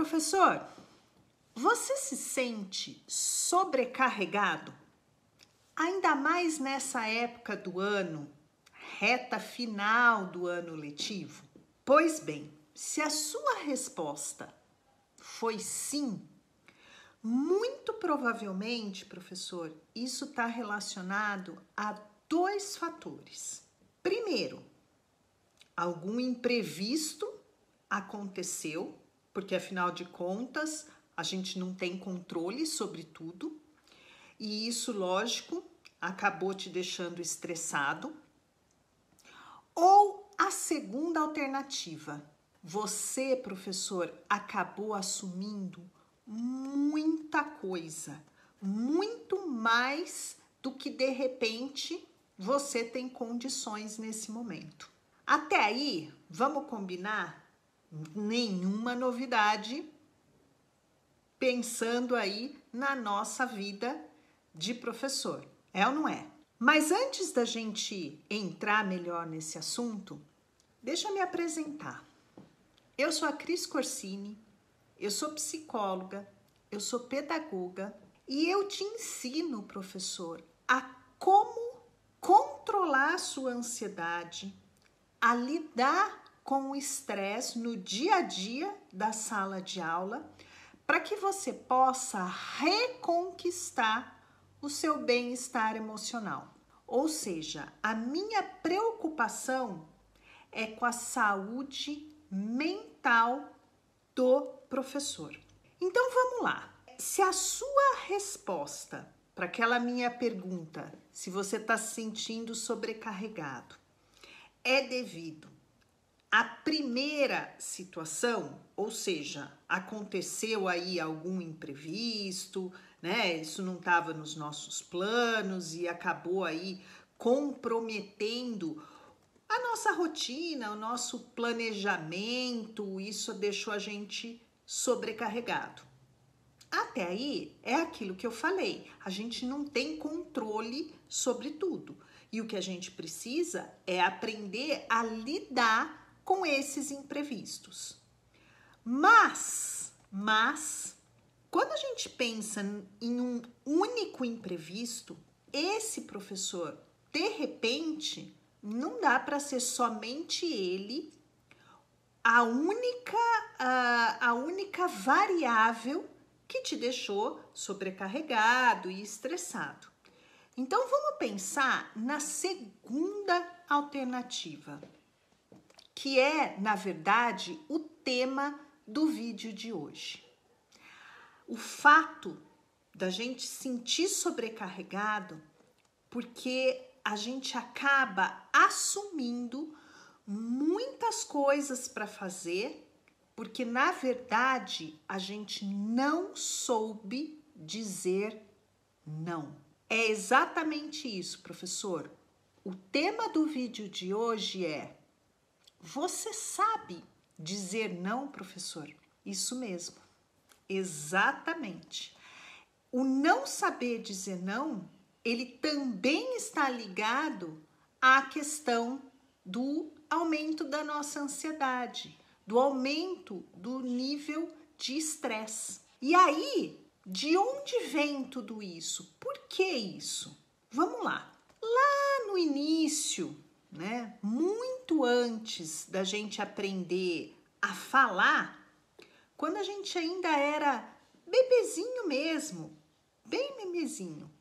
Professor, você se sente sobrecarregado? Ainda mais nessa época do ano, reta final do ano letivo? Pois bem, se a sua resposta foi sim, muito provavelmente, professor, isso está relacionado a dois fatores. Primeiro, algum imprevisto aconteceu, porque afinal de contas a gente não tem controle sobre tudo, e isso, lógico, acabou te deixando estressado. Ou a segunda alternativa, você, professor, acabou assumindo muita coisa, muito mais do que de repente você tem condições nesse momento. Até aí, vamos combinar? Nenhuma novidade, pensando aí na nossa vida de professor, é ou não é? Mas antes da gente entrar melhor nesse assunto, deixa eu me apresentar. Eu sou a Cris Corsini, eu sou psicóloga, eu sou pedagoga e eu te ensino, professor, a como controlar a sua ansiedade, a lidar com o estresse no dia a dia da sala de aula, para que você possa reconquistar o seu bem-estar emocional. Ou seja, a minha preocupação é com a saúde mental do professor. Então vamos lá. Se a sua resposta para aquela minha pergunta, se você está se sentindo sobrecarregado, é devido à primeira situação, ou seja, aconteceu aí algum imprevisto, né? Isso não estava nos nossos planos e acabou aí comprometendo a nossa rotina, o nosso planejamento, isso deixou a gente sobrecarregado. Até aí é aquilo que eu falei, a gente não tem controle sobre tudo. E o que a gente precisa é aprender a lidar com esses imprevistos. Mas, quando a gente pensa em um único imprevisto, esse professor, de repente, não dá para ser somente ele a única variável que te deixou sobrecarregado e estressado. Então, vamos pensar na segunda alternativa, que é, na verdade, o tema do vídeo de hoje. O fato da gente sentir sobrecarregado porque a gente acaba assumindo muitas coisas para fazer, porque, na verdade, a gente não soube dizer não. É exatamente isso, professor. O tema do vídeo de hoje é: você sabe dizer não, professor? Isso mesmo, exatamente. O não saber dizer não, ele também está ligado à questão do aumento da nossa ansiedade, do aumento do nível de estresse. E aí, de onde vem tudo isso? Por que isso? Vamos lá. Lá no início, né, muito antes da gente aprender a falar, quando a gente ainda era bebezinho mesmo, bem bebezinho,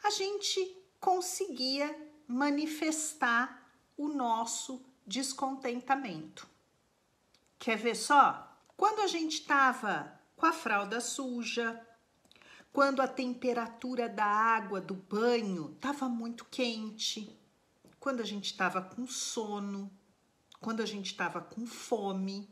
a gente conseguia manifestar o nosso descontentamento. Quer ver só? Quando a gente estava com a fralda suja, quando a temperatura da água do banho estava muito quente, quando a gente estava com sono, quando a gente estava com fome,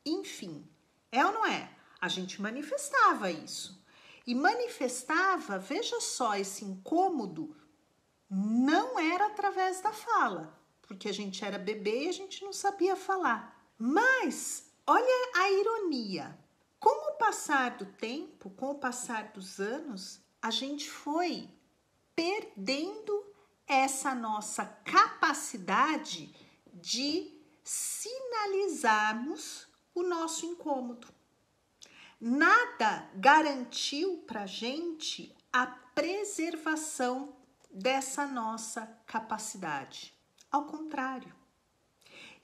enfim, é ou não é? A gente manifestava isso. E manifestava, veja só, esse incômodo não era através da fala, porque a gente era bebê e a gente não sabia falar. Mas, olha a ironia. Com o passar do tempo, com o passar dos anos, a gente foi perdendo essa nossa capacidade de sinalizarmos o nosso incômodo. nada garantiu para a gente a preservação dessa nossa capacidade. Ao contrário.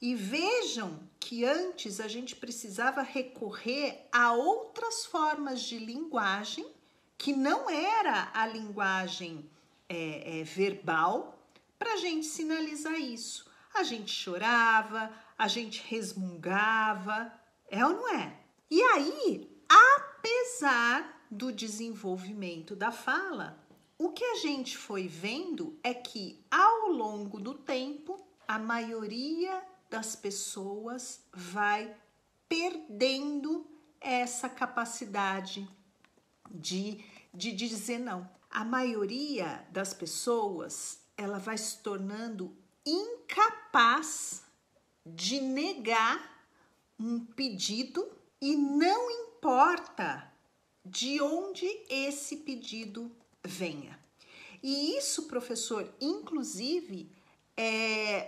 E vejam que antes a gente precisava recorrer a outras formas de linguagem, que não era a linguagem verbal, para a gente sinalizar isso. A gente chorava, a gente resmungava, é ou não é? E aí, apesar do desenvolvimento da fala, o que a gente foi vendo é que, ao longo do tempo, a maioria das pessoas vai perdendo essa capacidade de dizer não. A maioria das pessoas, ela vai se tornando incapaz de negar um pedido e não importa de onde esse pedido venha. E isso, professor, inclusive,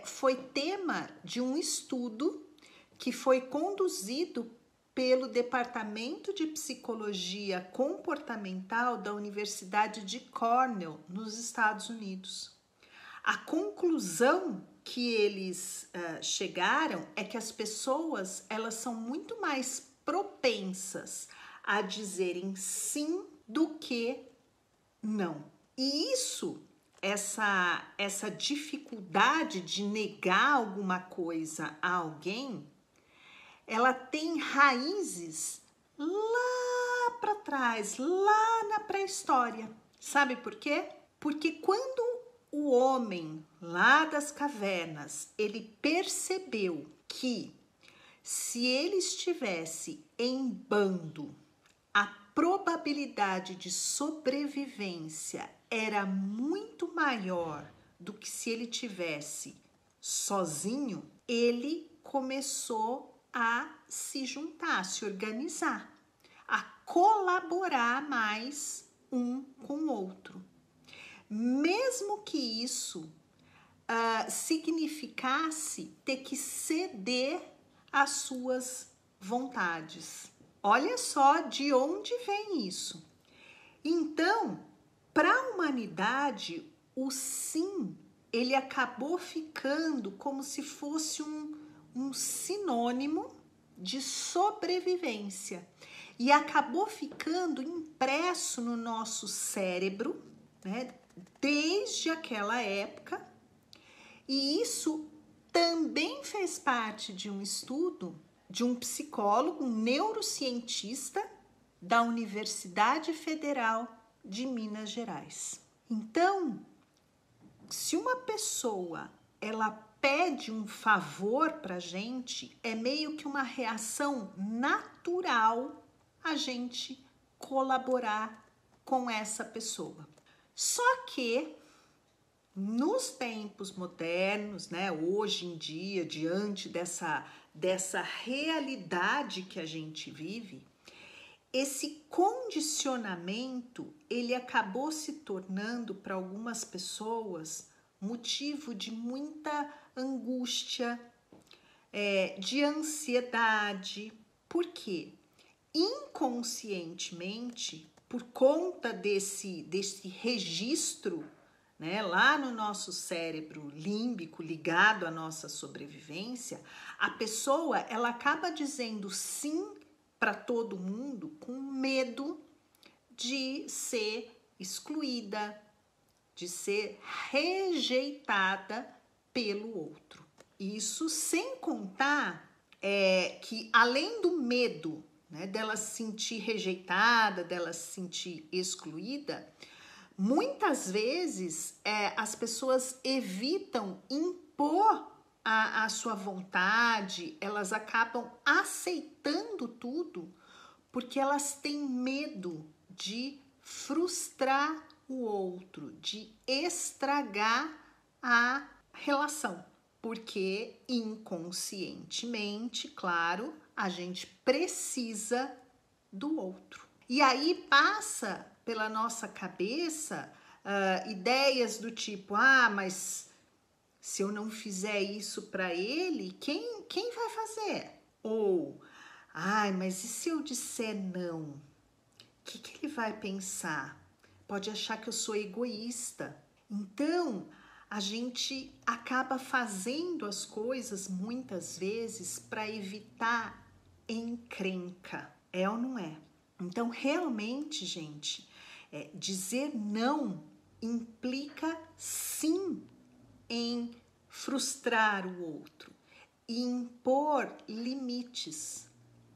foi tema de um estudo que foi conduzido pelo Departamento de Psicologia Comportamental da Universidade de Cornell, nos Estados Unidos. A conclusão que eles chegaram é que as pessoas, elas são muito mais propensas a dizerem sim do que não. E isso, essa dificuldade de negar alguma coisa a alguém, ela tem raízes lá para trás, lá na pré-história. Sabe por quê? Porque quando o homem lá das cavernas, ele percebeu que se ele estivesse em bando, a probabilidade de sobrevivência era muito maior do que se ele tivesse sozinho, ele começou a se juntar, a se organizar, a colaborar mais um com o outro. Mesmo que isso significasse ter que ceder às suas vontades. Olha só de onde vem isso. Então, para a humanidade, o sim, ele acabou ficando como se fosse um sinônimo de sobrevivência. E acabou ficando impresso no nosso cérebro, né, desde aquela época. E isso também fez parte de um estudo de um psicólogo, um neurocientista da Universidade Federal de Minas Gerais. Então, se uma pessoa ela pede um favor para a gente, é meio que uma reação natural a gente colaborar com essa pessoa. Só que nos tempos modernos, né, hoje em dia, diante dessa realidade que a gente vive, esse condicionamento, ele acabou se tornando para algumas pessoas motivo de muita angústia, de ansiedade. Por quê? Inconscientemente, por conta desse registro, né, lá no nosso cérebro límbico ligado à nossa sobrevivência, a pessoa ela acaba dizendo sim para todo mundo com medo de ser excluída, de ser rejeitada pelo outro. Isso sem contar que além do medo, né, dela se sentir rejeitada, dela se sentir excluída, muitas vezes as pessoas evitam impor a sua vontade, elas acabam aceitando tudo porque elas têm medo de frustrar o outro, de estragar a relação, porque inconscientemente, claro, a gente precisa do outro. E aí passa pela nossa cabeça ideias do tipo, mas se eu não fizer isso para ele, quem vai fazer? Ou, Ai, mas e se eu disser não? O que ele vai pensar? Pode achar que eu sou egoísta. Então, a gente acaba fazendo as coisas muitas vezes para evitar encrenca. É ou não é? Então, realmente, gente, dizer não implica sim em frustrar o outro, impor limites.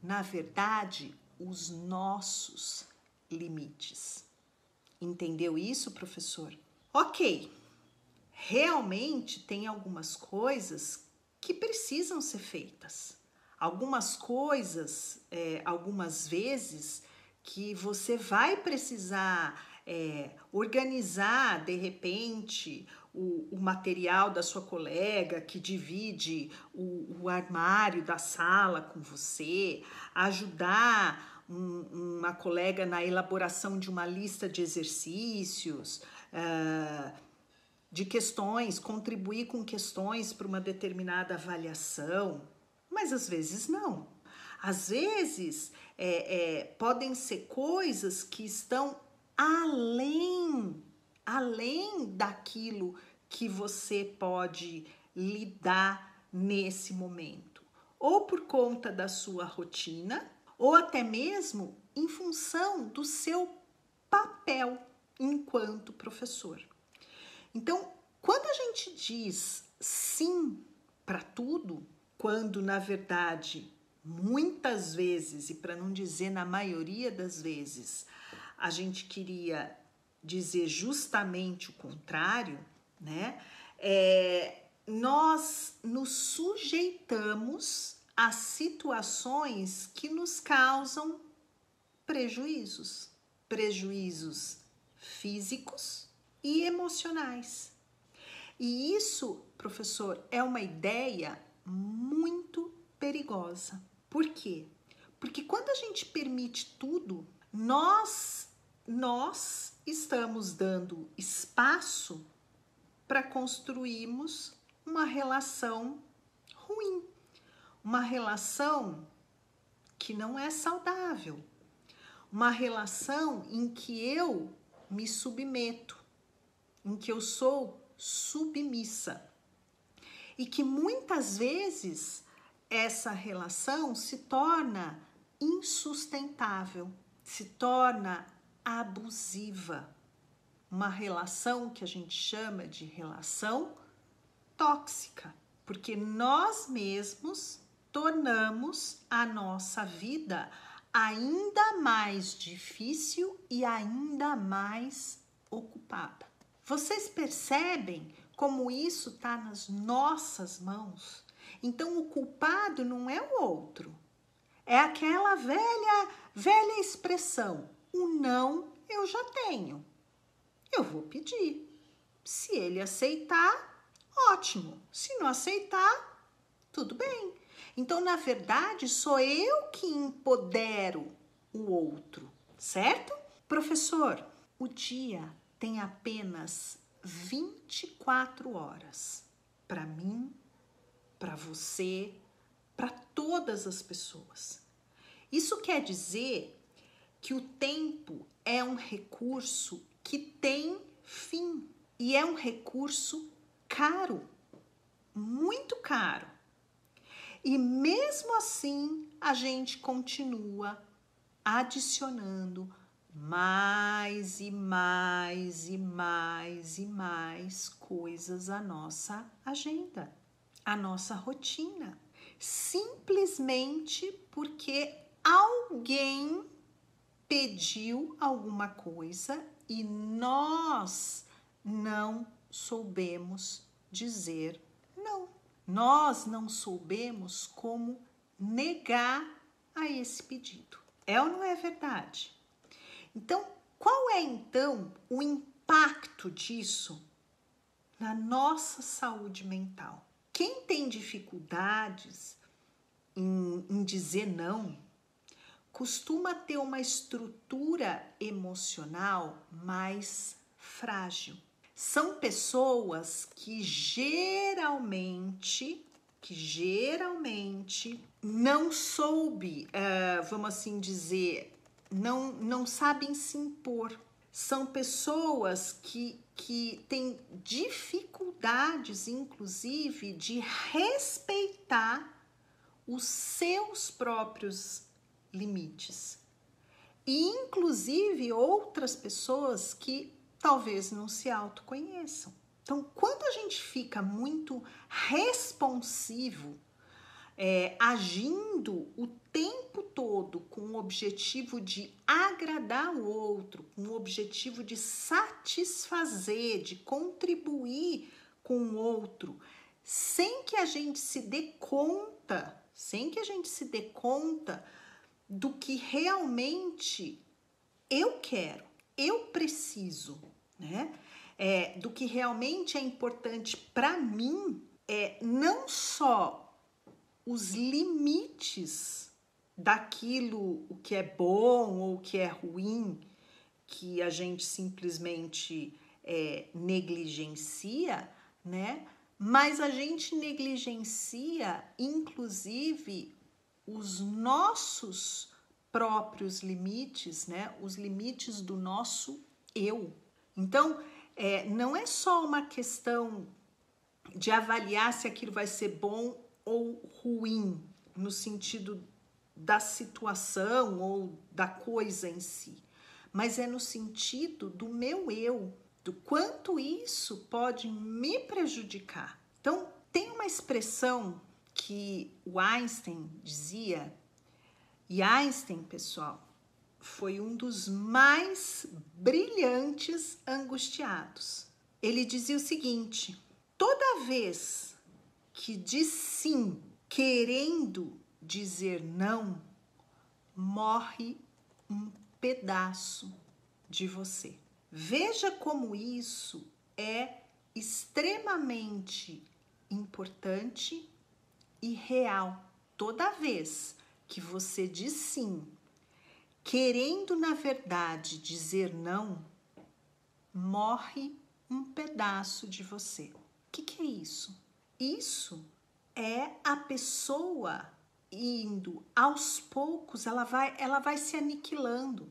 Na verdade, os nossos limites. Entendeu isso, professor? Ok, realmente tem algumas coisas que precisam ser feitas. Algumas coisas, algumas vezes, que você vai precisar organizar, de repente, o material da sua colega que divide o armário da sala com você, ajudar uma colega na elaboração de uma lista de exercícios, de questões, contribuir com questões para uma determinada avaliação, mas às vezes não. Às vezes podem ser coisas que estão além daquilo que você pode lidar nesse momento, ou por conta da sua rotina, ou até mesmo em função do seu papel enquanto professor. Então, quando a gente diz sim para tudo, quando na verdade, muitas vezes, e para não dizer na maioria das vezes, a gente queria dizer justamente o contrário, né? Nós nos sujeitamos a situações que nos causam prejuízos físicos e emocionais. E isso, professor, é uma ideia muito perigosa. Por quê? Porque quando a gente permite tudo, nós estamos dando espaço para construirmos uma relação ruim, uma relação que não é saudável, uma relação em que eu me submeto, em que eu sou submissa e que muitas vezes essa relação se torna insustentável, se torna abusiva, uma relação que a gente chama de relação tóxica, porque nós mesmos tornamos a nossa vida ainda mais difícil e ainda mais ocupada. Vocês percebem como isso está nas nossas mãos? Então o culpado não é o outro, é aquela velha expressão: o não eu já tenho, eu vou pedir. Se ele aceitar, ótimo. Se não aceitar, tudo bem. Então, na verdade, sou eu que empodero o outro, certo? Professor, o dia tem apenas 24 horas para mim, para você, para todas as pessoas. Isso quer dizer que o tempo é um recurso que tem fim e é um recurso caro, muito caro. E mesmo assim, a gente continua adicionando mais e mais e mais e mais coisas à nossa agenda, à nossa rotina, simplesmente porque alguém pediu alguma coisa e nós não soubemos dizer não. Nós não soubemos como negar a esse pedido. É ou não é verdade? Então, qual é então o impacto disso na nossa saúde mental? Quem tem dificuldades em dizer não costuma ter uma estrutura emocional mais frágil. São pessoas que geralmente que geralmente não soube, vamos assim dizer, não sabem se impor. São pessoas que têm dificuldades, inclusive, de respeitar os seus próprios limites. E, inclusive, outras pessoas que talvez não se autoconheçam. Então, quando a gente fica muito responsivo, agindo o tempo todo com o objetivo de agradar o outro, com o objetivo de satisfazer, de contribuir com o outro, sem que a gente se dê conta, do que realmente eu quero, eu preciso, né? Do que realmente é importante para mim, não só os limites daquilo o que é bom ou o que é ruim, que a gente simplesmente negligencia, né? Mas a gente negligencia, inclusive, os nossos próprios limites, né? Os limites do nosso eu. Então, não é só uma questão de avaliar se aquilo vai ser bom ou ruim, no sentido da situação ou da coisa em si, mas é no sentido do meu eu, do quanto isso pode me prejudicar. Então, tem uma expressão que o Einstein dizia, e Einstein, pessoal, foi um dos mais brilhantes angustiados. Ele dizia o seguinte: toda vez que diz sim querendo dizer não, morre um pedaço de você. Veja como isso é extremamente importante e real. Toda vez que você diz sim, querendo na verdade dizer não, morre um pedaço de você. O que é isso? Isso é a pessoa indo aos poucos, ela vai se aniquilando,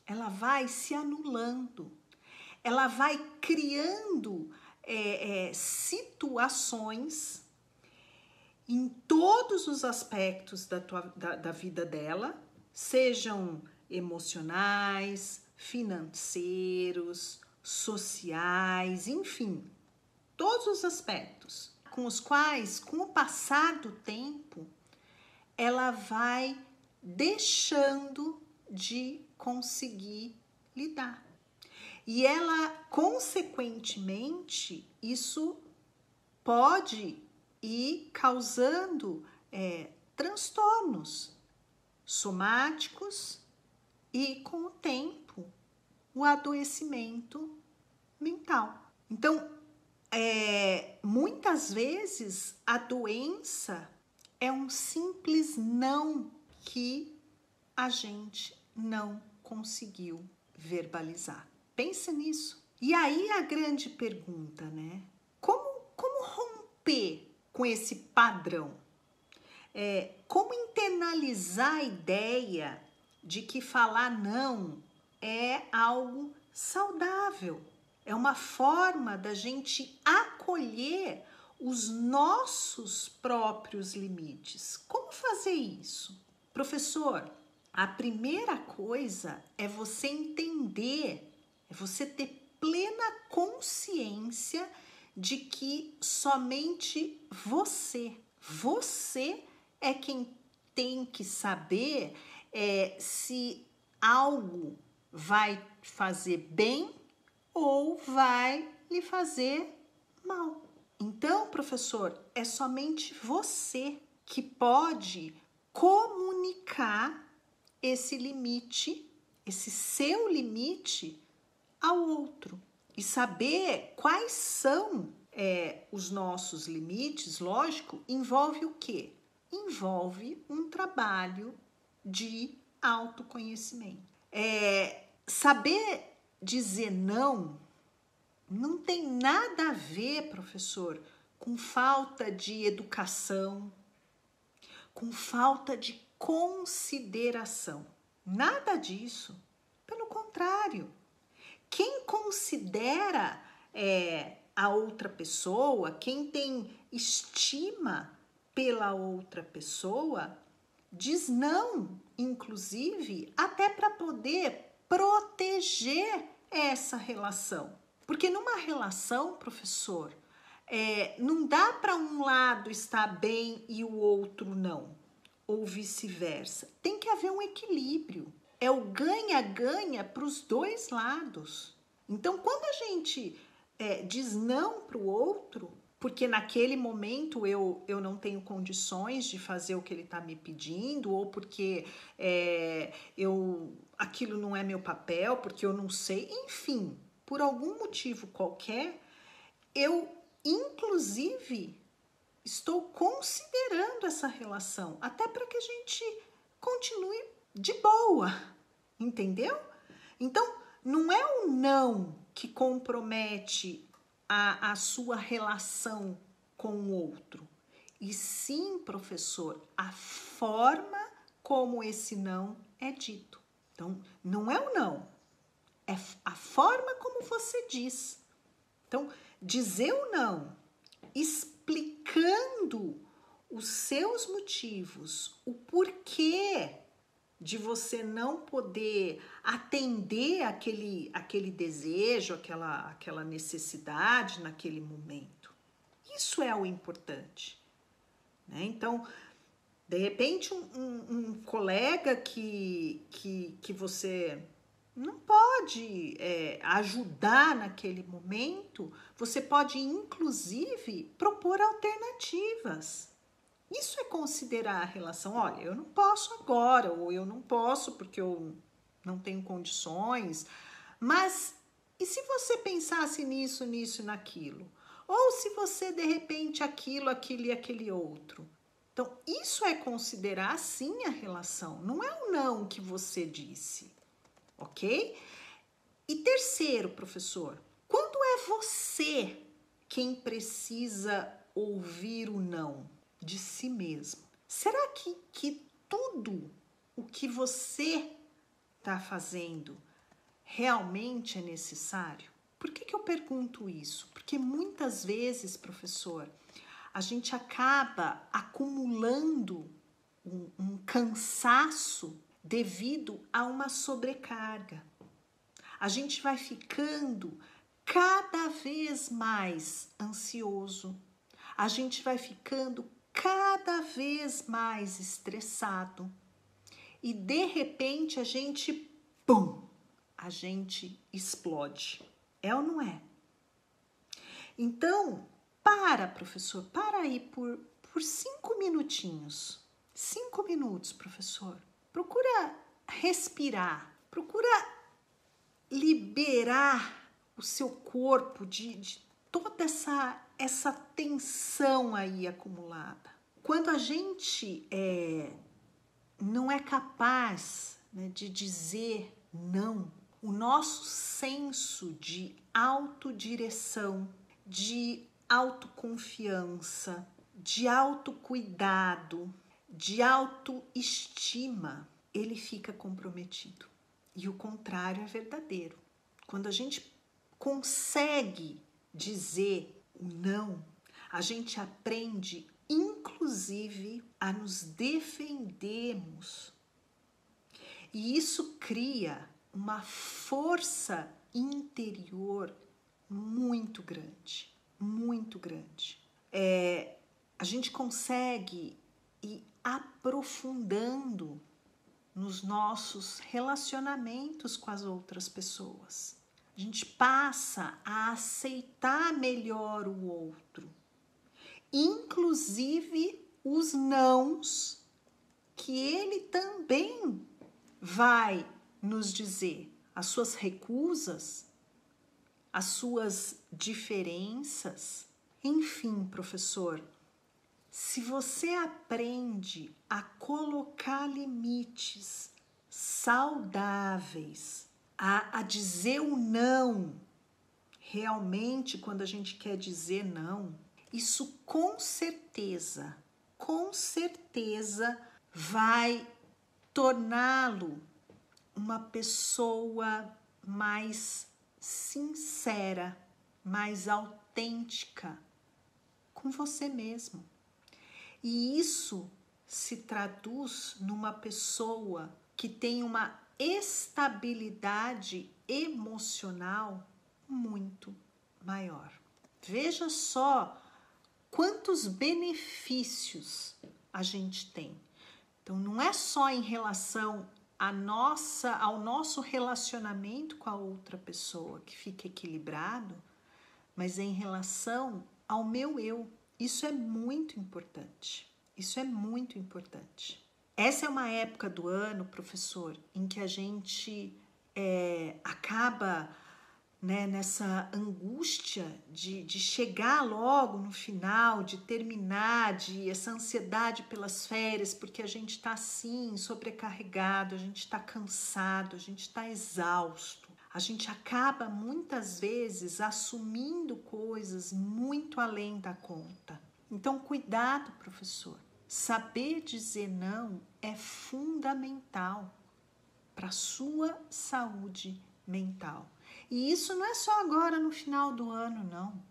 ela vai se anulando, ela vai criando situações em todos os aspectos da vida dela, sejam emocionais, financeiros, sociais, enfim, todos os aspectos com os quais, com o passar do tempo, ela vai deixando de conseguir lidar. E ela, consequentemente, isso pode ir causando transtornos somáticos e, com o tempo, o adoecimento mental. Então, muitas vezes a doença é um simples não que a gente não conseguiu verbalizar. Pensa nisso. E aí a grande pergunta, né? Como romper com esse padrão? Como internalizar a ideia de que falar não é algo saudável? É uma forma da gente acolher os nossos próprios limites. Como fazer isso? Professor, a primeira coisa é você entender, é você ter plena consciência de que somente você é quem tem que saber se algo vai fazer bem ou vai lhe fazer mal. Então, professor, é somente você que pode comunicar esse limite, esse seu limite ao outro e saber quais são os nossos limites. Lógico, envolve o quê? Envolve um trabalho de autoconhecimento. Saber dizer não tem nada a ver, professor, com falta de educação, com falta de consideração. Nada disso. Pelo contrário, quem considera a outra pessoa, quem tem estima pela outra pessoa, diz não, inclusive, até para poder proteger essa relação. Porque numa relação, professor, não dá para um lado estar bem e o outro não, ou vice-versa. Tem que haver um equilíbrio. É o ganha-ganha para os dois lados. Então, quando a gente diz não para o outro, porque naquele momento eu não tenho condições de fazer o que ele está me pedindo, ou porque aquilo não é meu papel, porque eu não sei, enfim, por algum motivo qualquer, eu, inclusive, estou considerando essa relação, até para que a gente continue de boa, entendeu? Então, não é o não que compromete a sua relação com o outro, e sim, professor, a forma como esse não é dito. Então, não é o não, é a forma como você diz. Então, dizer o não, explicando os seus motivos, o porquê de você não poder atender aquele desejo, aquela necessidade naquele momento. Isso é o importante, né? Então, de repente, um colega que você não pode ajudar naquele momento, você pode, inclusive, propor alternativas. Isso é considerar a relação. Olha, eu não posso agora, ou eu não posso porque eu não tenho condições, mas e se você pensasse nisso, nisso e naquilo? Ou se você, de repente, aquilo e aquele outro? Então, isso é considerar, sim, a relação. Não é o não que você disse, ok? E terceiro, professor, quando é você quem precisa ouvir o não de si mesmo? Será que tudo o que você está fazendo realmente é necessário? Por que eu pergunto isso? Porque muitas vezes, professor, a gente acaba acumulando um cansaço devido a uma sobrecarga. A gente vai ficando cada vez mais ansioso, a gente vai ficando cada vez mais estressado e de repente a gente explode. É ou não é? Então, professor, para aí por 5 minutinhos. 5 minutos, professor. Procura respirar, procura liberar o seu corpo de toda essa tensão aí acumulada. Quando a gente não é capaz, né, de dizer não, o nosso senso de autodireção, de autoconfiança, de autocuidado, de autoestima, ele fica comprometido. E o contrário é verdadeiro. Quando a gente consegue dizer o não, a gente aprende, inclusive, a nos defendermos. E isso cria uma força interior muito grande, muito grande. A gente consegue ir aprofundando nos nossos relacionamentos com as outras pessoas. A gente passa a aceitar melhor o outro, inclusive os nãos que ele também vai nos dizer, as suas recusas, as suas diferenças. Enfim, professor, se você aprende a colocar limites saudáveis, a dizer o não, realmente quando a gente quer dizer não, isso com certeza vai torná-lo uma pessoa mais sincera, mais autêntica com você mesmo. E isso se traduz numa pessoa que tem uma estabilidade emocional muito maior. Veja só quantos benefícios a gente tem. Então, não é só em relação ao nosso relacionamento com a outra pessoa que fica equilibrado, mas é em relação ao meu eu. Isso é muito importante. Isso é muito importante. Essa é uma época do ano, professor, em que a gente acaba, né, nessa angústia de chegar logo no final, de terminar, essa ansiedade pelas férias, porque a gente está assim, sobrecarregado, a gente está cansado, a gente está exausto. A gente acaba muitas vezes assumindo coisas muito além da conta. Então, cuidado, professor. Saber dizer não é fundamental para a sua saúde mental. E isso não é só agora no final do ano, não.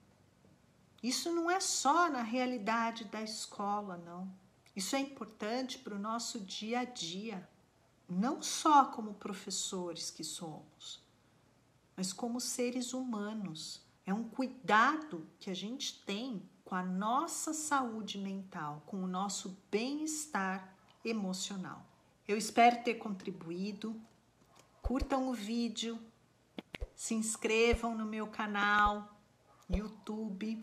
Isso não é só na realidade da escola, não. Isso é importante para o nosso dia a dia. Não só como professores que somos, mas como seres humanos. É um cuidado que a gente tem com a nossa saúde mental, com o nosso bem-estar emocional. Eu espero ter contribuído. Curtam o vídeo, se inscrevam no meu canal, YouTube,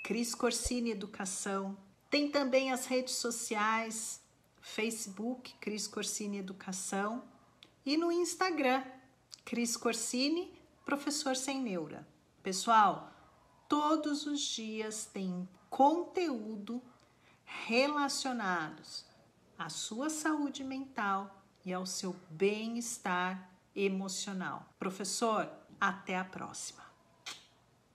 Cris Corsini Educação. Tem também as redes sociais, Facebook, Cris Corsini Educação, e no Instagram, Cris Corsini, Professor Sem Neura. Pessoal, todos os dias tem conteúdo relacionados à sua saúde mental e ao seu bem-estar emocional. Professor, até a próxima.